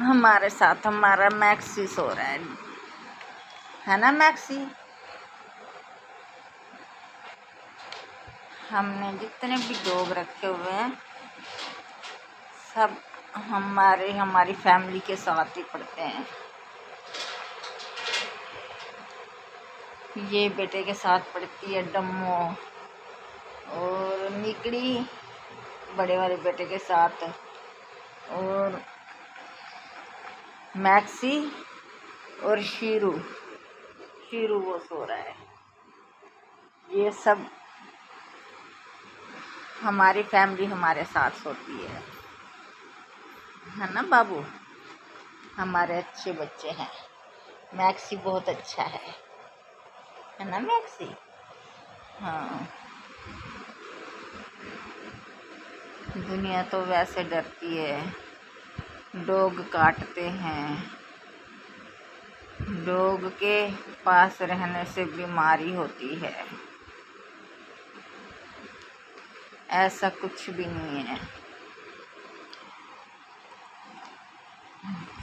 हमारे साथ हमारा मैक्सी सो रहा है ना मैक्सी। हमने जितने भी डॉग रखे हुए हैं सब हमारी फैमिली के साथ ही पढ़ते हैं। ये बेटे के साथ पढ़ती है डम्मो, और निकड़ी बड़े वाले बेटे के साथ, और मैक्सी और शीरू वो सो रहा है। ये सब हमारी फैमिली हमारे साथ सोती है ना बाबू। हमारे अच्छे बच्चे हैं। मैक्सी बहुत अच्छा है ना मैक्सी। हाँ, दुनिया तो वैसे डरती है, डॉग काटते हैं, डॉग के पास रहने से बीमारी होती है। ऐसा कुछ भी नहीं है।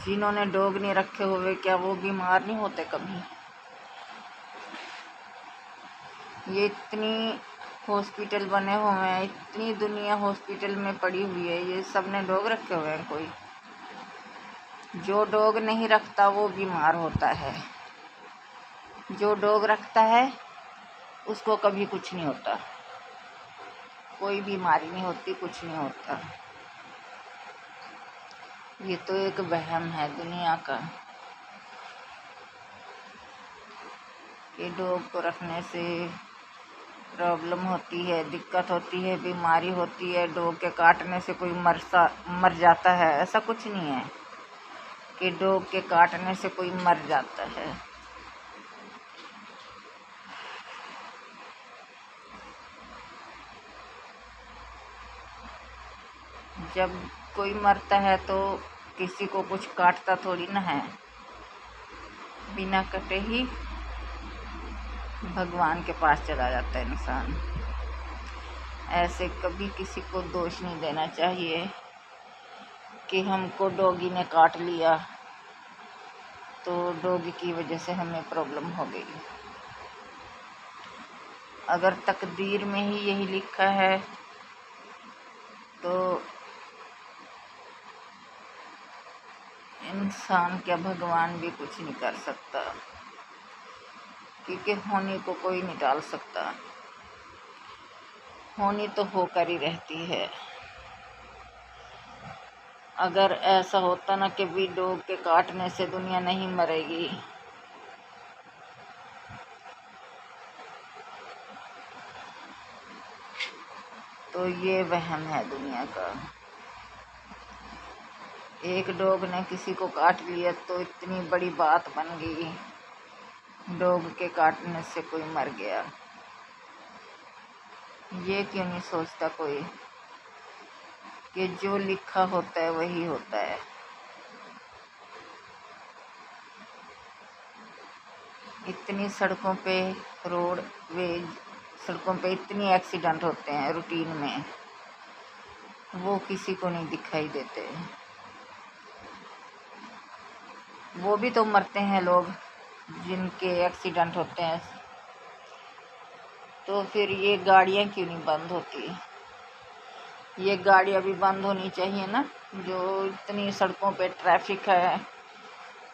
जिन्होंने डॉग नहीं रखे हुए क्या वो बीमार नहीं होते कभी? ये इतनी हॉस्पिटल बने हुए हैं, इतनी दुनिया हॉस्पिटल में पड़ी हुई है, ये सब ने डॉग रखे हुए हैं? कोई जो डॉग नहीं रखता वो बीमार होता है, जो डॉग रखता है उसको कभी कुछ नहीं होता, कोई बीमारी नहीं होती, कुछ नहीं होता। ये तो एक वहम है दुनिया का कि डॉग को रखने से प्रॉब्लम होती है, दिक्कत होती है, बीमारी होती है, डॉग के काटने से कोई मर जाता है। ऐसा कुछ नहीं है कि डॉग के काटने से कोई मर जाता है। जब कोई मरता है तो किसी को कुछ काटता थोड़ी ना है, बिना कटे ही भगवान के पास चला जाता है इंसान। ऐसे कभी किसी को दोष नहीं देना चाहिए कि हमको डॉगी ने काट लिया तो डॉगी की वजह से हमें प्रॉब्लम हो गई। अगर तकदीर में ही यही लिखा है तो इंसान क्या भगवान भी कुछ नहीं कर सकता, क्योंकि होने को कोई नहीं टाल सकता। होनी तो होकर ही रहती है। अगर ऐसा होता ना कि भी डॉग के काटने से दुनिया नहीं मरेगी, तो ये वहम है दुनिया का। एक डॉग ने किसी को काट लिया तो इतनी बड़ी बात बन गई, डॉग के काटने से कोई मर गया। ये क्यों नहीं सोचता कोई कि जो लिखा होता है वही होता है। इतनी सड़कों पे रोडवेज सड़कों पे इतनी एक्सीडेंट होते हैं रूटीन में, वो किसी को नहीं दिखाई देते। वो भी तो मरते हैं लोग जिनके एक्सीडेंट होते हैं। तो फिर ये गाड़ियाँ क्यों नहीं बंद होती? ये गाड़ियाँ भी बंद होनी चाहिए ना। जो इतनी सड़कों पे ट्रैफिक है,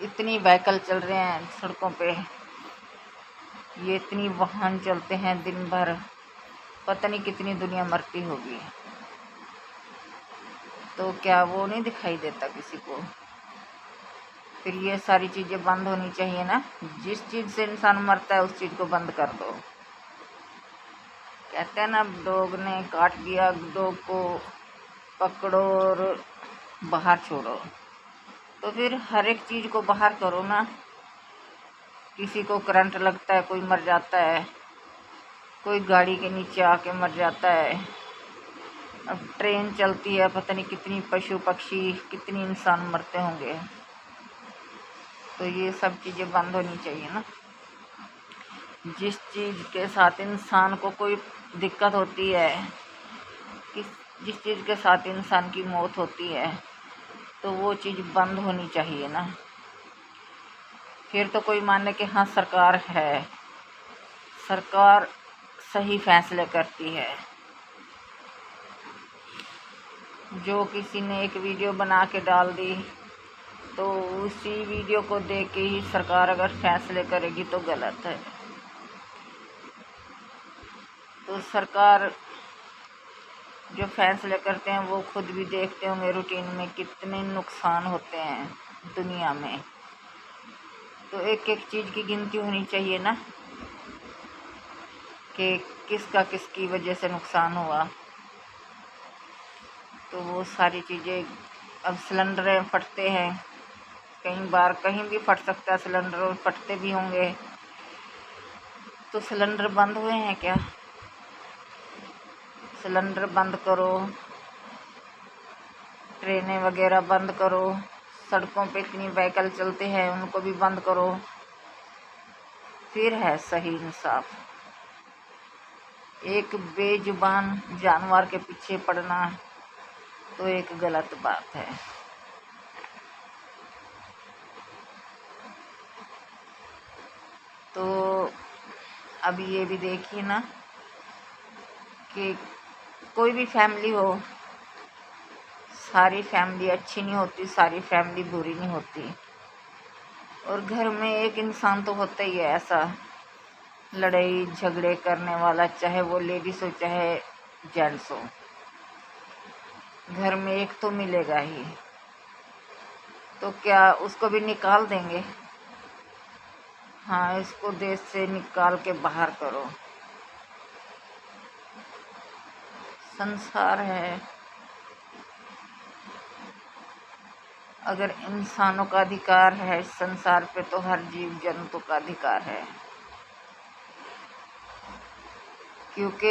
इतनी व्हीकल चल रहे हैं सड़कों पे, ये इतनी वाहन चलते हैं दिन भर, पता नहीं कितनी दुनिया मरती होगी। तो क्या वो नहीं दिखाई देता किसी को? फिर ये सारी चीज़ें बंद होनी चाहिए ना। जिस चीज़ से इंसान मरता है उस चीज़ को बंद कर दो। कहते हैं ना, डॉग ने काट दिया, डॉग को पकड़ो और बाहर छोड़ो। तो फिर हर एक चीज़ को बाहर करो ना। किसी को करंट लगता है, कोई मर जाता है, कोई गाड़ी के नीचे आके मर जाता है। अब ट्रेन चलती है, पता नहीं कितनी पशु पक्षी, कितनी इंसान मरते होंगे। तो ये सब चीज़ें बंद होनी चाहिए ना। जिस चीज़ के साथ इंसान को कोई दिक्कत होती है, जिस चीज़ के साथ इंसान की मौत होती है, तो वो चीज़ बंद होनी चाहिए ना। फिर तो कोई माने कि हाँ सरकार है, सरकार सही फैसले करती है। जो किसी ने एक वीडियो बना के डाल दी तो उसी वीडियो को देख के ही सरकार अगर फैसले करेगी तो गलत है। तो सरकार जो फैसले करते हैं वो खुद भी देखते होंगे रूटीन में कितने नुकसान होते हैं दुनिया में। तो एक एक चीज़ की गिनती होनी चाहिए ना कि किसका किसकी वजह से नुकसान हुआ। तो वो सारी चीज़ें, अब सिलेंडर फटते हैं, कई बार कहीं भी फट सकता है सिलेंडर, और फटते भी होंगे। तो सिलेंडर बंद हुए हैं क्या? सिलेंडर बंद करो, ट्रेनें वगैरह बंद करो, सड़कों पे इतनी व्हीकल चलते हैं उनको भी बंद करो, फिर है सही इंसाफ। एक बेजुबान जानवर के पीछे पड़ना तो एक गलत बात है। तो अब ये भी देखिए ना कि कोई भी फैमिली हो, सारी फैमिली अच्छी नहीं होती, सारी फैमिली बुरी नहीं होती। और घर में एक इंसान तो होता ही है ऐसा लड़ाई झगड़े करने वाला, चाहे वो लेडीज हो चाहे जेंट्स हो, घर में एक तो मिलेगा ही। तो क्या उसको भी निकाल देंगे? हाँ, इसको देश से निकाल के बाहर करो। संसार है, अगर इंसानों का अधिकार है इस संसार पे तो हर जीव जंतु का अधिकार है। क्योंकि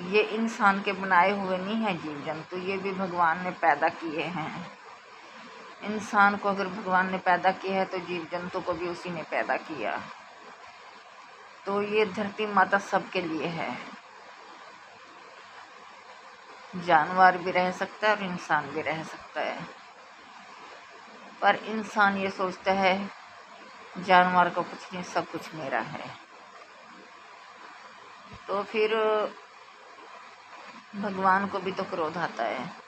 ये इंसान के बनाए हुए नहीं है जीव जंतु, ये भी भगवान ने पैदा किए हैं। इंसान को अगर भगवान ने पैदा किया है तो जीव जंतु को भी उसी ने पैदा किया। तो ये धरती माता सबके लिए है, जानवर भी रह सकता है और इंसान भी रह सकता है। पर इंसान ये सोचता है जानवर को कुछ नहीं, सब कुछ मेरा है। तो फिर भगवान को भी तो क्रोध आता है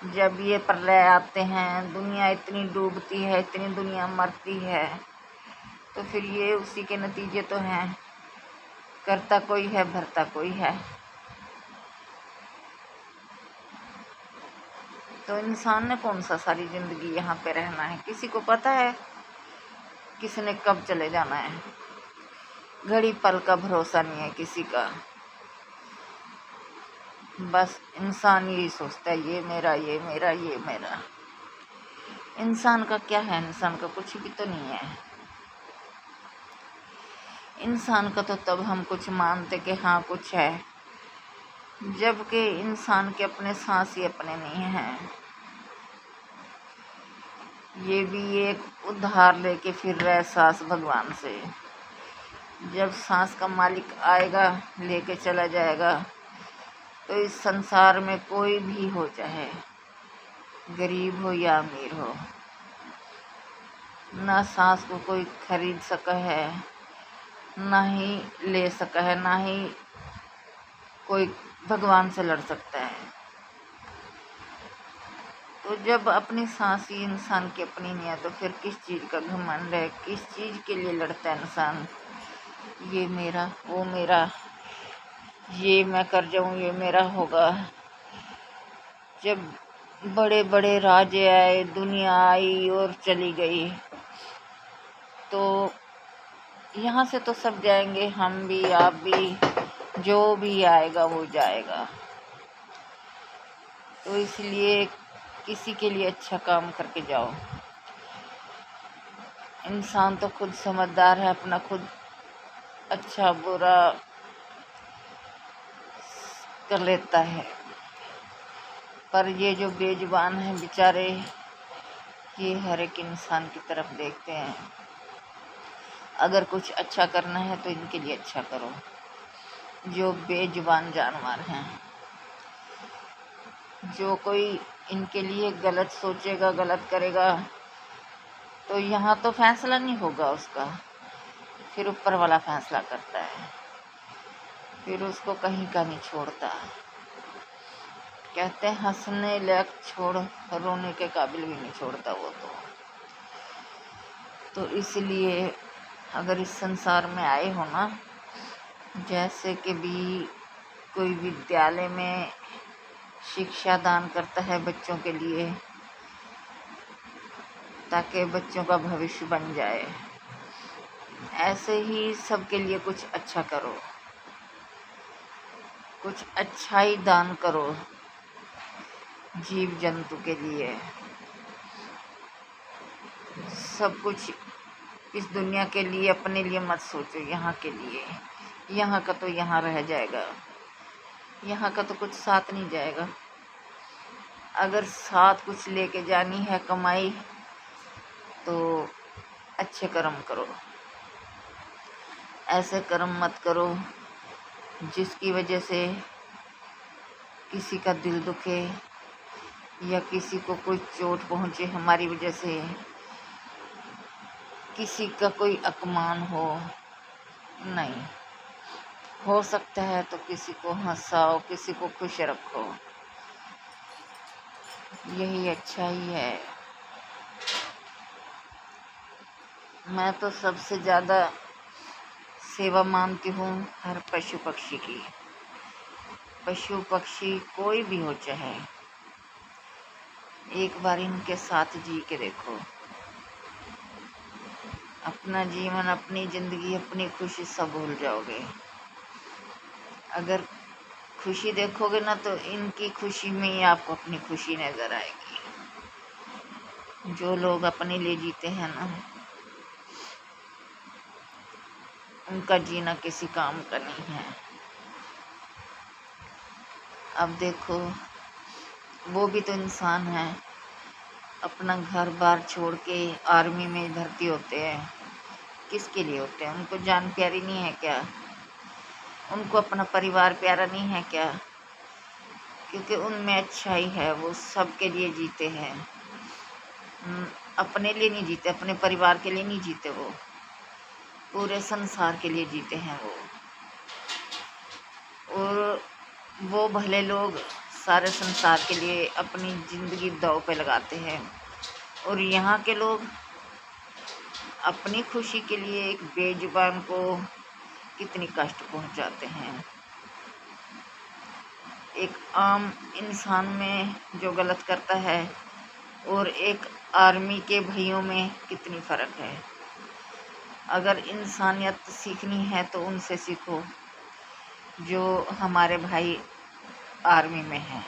जब ये प्रलय आते हैं, दुनिया इतनी डूबती है, इतनी दुनिया मरती है। तो फिर ये उसी के नतीजे तो हैं, करता कोई है भरता कोई है। तो इंसान ने कौन सा सारी जिंदगी यहाँ पे रहना है? किसी को पता है किसने कब चले जाना है? घड़ी पल का भरोसा नहीं है किसी का। बस इंसान यही सोचता है ये मेरा, ये मेरा, ये मेरा। इंसान का क्या है? इंसान का कुछ भी तो नहीं है। इंसान का तो तब हम कुछ मानते कि हाँ कुछ है, जबकि इंसान के अपने सांस ही अपने नहीं हैं। ये भी एक उधार लेके फिर रहे सांस भगवान से। जब सांस का मालिक आएगा लेके चला जाएगा। तो इस संसार में कोई भी हो, चाहे गरीब हो या अमीर हो, ना सांस को कोई खरीद सका है, ना ही ले सका है, ना ही कोई भगवान से लड़ सकता है। तो जब अपनी सांस ही इंसान की अपनी नहीं है तो फिर किस चीज़ का घमंड है? किस चीज़ के लिए लड़ता है इंसान? ये मेरा, वो मेरा, ये मैं कर जाऊं, ये मेरा होगा। जब बड़े बड़े राजे आए, दुनिया आई और चली गई, तो यहाँ से तो सब जाएंगे, हम भी आप भी, जो भी आएगा वो जाएगा। तो इसलिए किसी के लिए अच्छा काम करके जाओ। इंसान तो खुद समझदार है, अपना खुद अच्छा बुरा कर लेता है। पर ये जो बेजुबान हैं बेचारे, ये हर एक इंसान की तरफ देखते हैं। अगर कुछ अच्छा करना है तो इनके लिए अच्छा करो, जो बेजुबान जानवर हैं। जो कोई इनके लिए गलत सोचेगा, गलत करेगा, तो यहाँ तो फैसला नहीं होगा उसका, फिर ऊपर वाला फैसला करता है, फिर उसको कहीं का नहीं छोड़ता। कहते हैं हंसने लायक छोड़, रोने के काबिल भी नहीं छोड़ता वो तो इसलिए अगर इस संसार में आए हो ना, जैसे कि भी कोई विद्यालय में शिक्षा दान करता है बच्चों के लिए, ताकि बच्चों का भविष्य बन जाए, ऐसे ही सबके लिए कुछ अच्छा करो, कुछ अच्छा ही दान करो जीव जंतु के लिए। सब कुछ इस दुनिया के लिए, अपने लिए मत सोचो, यहाँ के लिए। यहाँ का तो यहाँ रह जाएगा, यहाँ का तो कुछ साथ नहीं जाएगा। अगर साथ कुछ लेके जानी है कमाई, तो अच्छे कर्म करो, ऐसे कर्म मत करो जिसकी वजह से किसी का दिल दुखे या किसी को कोई चोट पहुँचे हमारी वजह से, किसी का कोई अपमान हो। नहीं, हो सकता है तो किसी को हंसाओ, किसी को खुश रखो, यही अच्छा ही है। मैं तो सबसे ज़्यादा सेवा मानती हूँ हर पशु पक्षी की। पशु पक्षी कोई भी हो, चाहे एक बार इनके साथ जी के देखो, अपना जीवन, अपनी ज़िंदगी, अपनी खुशी सब भूल जाओगे। अगर खुशी देखोगे ना, तो इनकी खुशी में ही आपको अपनी खुशी नज़र आएगी। जो लोग अपने लिए जीते हैं ना, उनका जीना किसी काम का नहीं है। अब देखो, वो भी तो इंसान है, अपना घर बार छोड़ के आर्मी में भर्ती होते हैं। किसके लिए होते हैं? उनको जान प्यारी नहीं है क्या? उनको अपना परिवार प्यारा नहीं है क्या? क्योंकि उनमें अच्छाई है, वो सबके लिए जीते हैं। अपने लिए नहीं जीते, अपने परिवार के लिए नहीं जीते, वो पूरे संसार के लिए जीते हैं वो। और वो भले लोग सारे संसार के लिए अपनी ज़िंदगी दांव पे लगाते हैं, और यहाँ के लोग अपनी खुशी के लिए एक बेजुबान को कितनी कष्ट पहुँचाते हैं। एक आम इंसान में जो गलत करता है और एक आर्मी के भाइयों में कितनी फ़र्क है। अगर इंसानियत सीखनी है तो उनसे सीखो जो हमारे भाई आर्मी में हैं,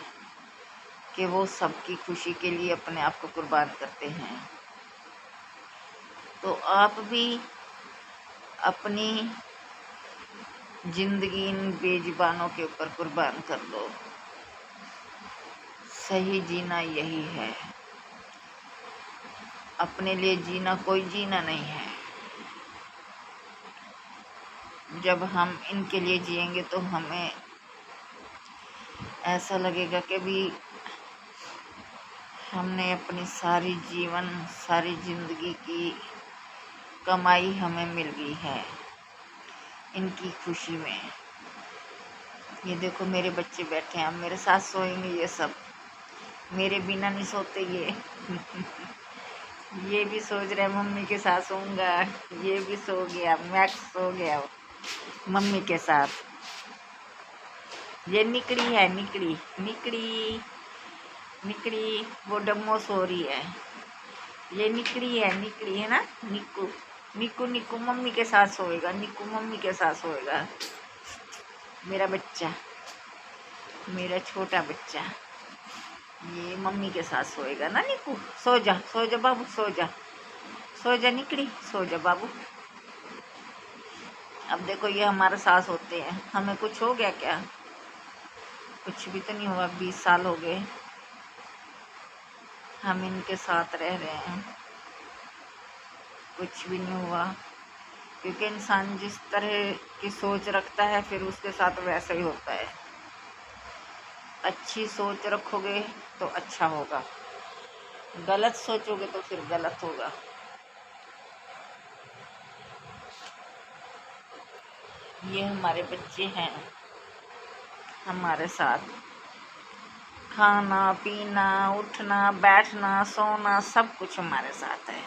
कि वो सबकी खुशी के लिए अपने आप को कुर्बान करते हैं। तो आप भी अपनी ज़िंदगी इन बेजुबानों के ऊपर कुर्बान कर दो। सही जीना यही है, अपने लिए जीना कोई जीना नहीं है। जब हम इनके लिए जिएंगे तो हमें ऐसा लगेगा कि भी हमने अपनी सारी जीवन, सारी ज़िंदगी की कमाई हमें मिल गई है इनकी खुशी में। ये देखो, मेरे बच्चे बैठे हैं, अब मेरे साथ सोएंगे ये सब, मेरे बिना नहीं सोते ये। ये भी सोच रहे मम्मी के साथ सोऊंगा, ये भी सो गया, मैक्स सो गया मम्मी के साथ। ये निकड़ी है, निकड़ी निकड़ी निकड़ी, वो डम्मो सो रही है। ये निकड़ी है ना, निक्कू निक्कू निक्कू मम्मी के साथ सोएगा, निक्कू मम्मी के साथ सोएगा। मेरा बच्चा, मेरा छोटा बच्चा, ये मम्मी के साथ सोएगा ना। निक्कू सो जा, सो जा बाबू, सो जा, सो जा निकड़ी, सो जा बाबू। अब देखो, ये हमारे साथ होते हैं। हमें कुछ हो गया क्या? कुछ भी तो नहीं हुआ। 20 साल हो गए हम इनके साथ रह रहे हैं, कुछ भी नहीं हुआ। क्योंकि इंसान जिस तरह की सोच रखता है, फिर उसके साथ वैसा ही होता है। अच्छी सोच रखोगे तो अच्छा होगा, गलत सोचोगे तो फिर गलत होगा। ये हमारे बच्चे हैं, हमारे साथ खाना पीना उठना बैठना सोना सब कुछ हमारे साथ है।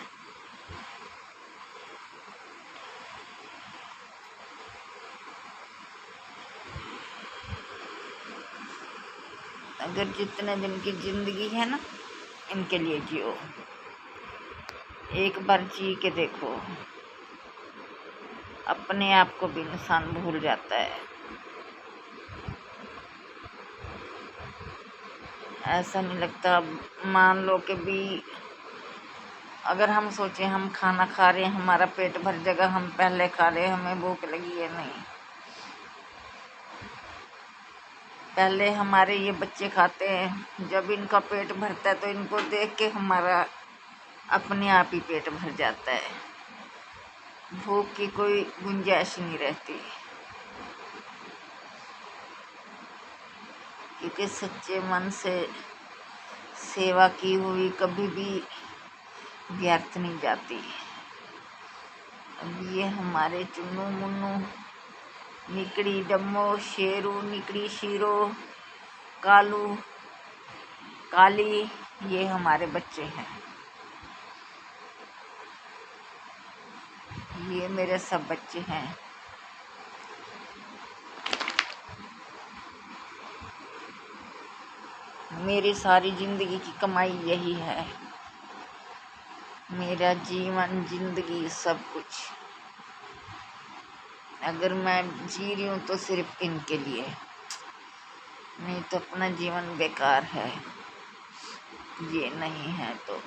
अगर जितने दिन की जिंदगी है ना, इनके लिए जियो, एक बार जी के देखो, अपने आप को भी इंसान भूल जाता है। ऐसा नहीं लगता, मान लो कि भी अगर हम सोचें हम खाना खा रहे हैं, हमारा पेट भर जाएगा, हम पहले खा रहे, हमें भूख लगी है नहीं। पहले हमारे ये बच्चे खाते हैं, जब इनका पेट भरता है तो इनको देख के हमारा अपने आप ही पेट भर जाता है, भूख की कोई गुंजाइश नहीं रहती। क्योंकि सच्चे मन से सेवा की हुई कभी भी व्यर्थ नहीं जाती। अब ये हमारे चुन्नू मुन्नू, निकड़ी डम्मो, शेरू, निकड़ी शीरो, कालू काली, ये हमारे बच्चे हैं। ये मेरे सब बच्चे हैं। मेरी सारी जिंदगी की कमाई यही है, मेरा जीवन जिंदगी सब कुछ। अगर मैं जी रही हूँ तो सिर्फ इनके लिए, नहीं तो अपना जीवन बेकार है। ये नहीं है तो